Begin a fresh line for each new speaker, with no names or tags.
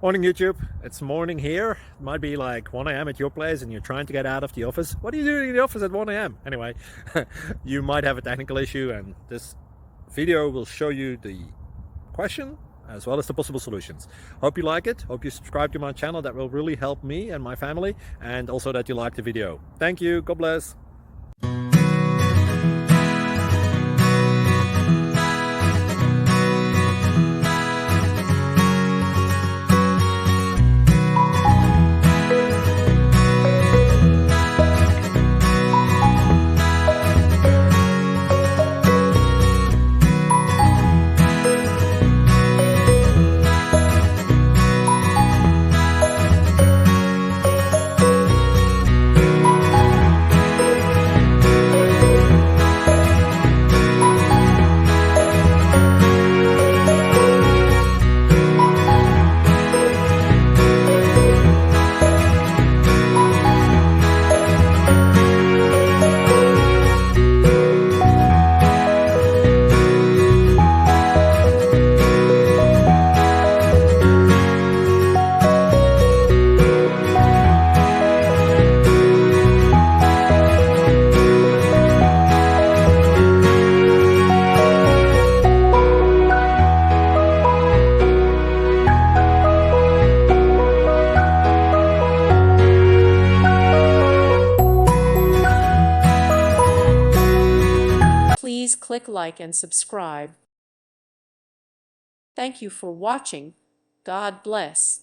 Morning YouTube, it's morning here. It might be like 1 a.m. at your place and you're trying to get out of the office. What are you doing in the office at 1 a.m.? Anyway, you might have a technical issue and this video will show you the question as well as the possible solutions. Hope you like it, hope you subscribe to my channel. That will really help me and my family, and also that you like the video. Thank you, God bless.
Please click like and subscribe. Thank you for watching. God bless.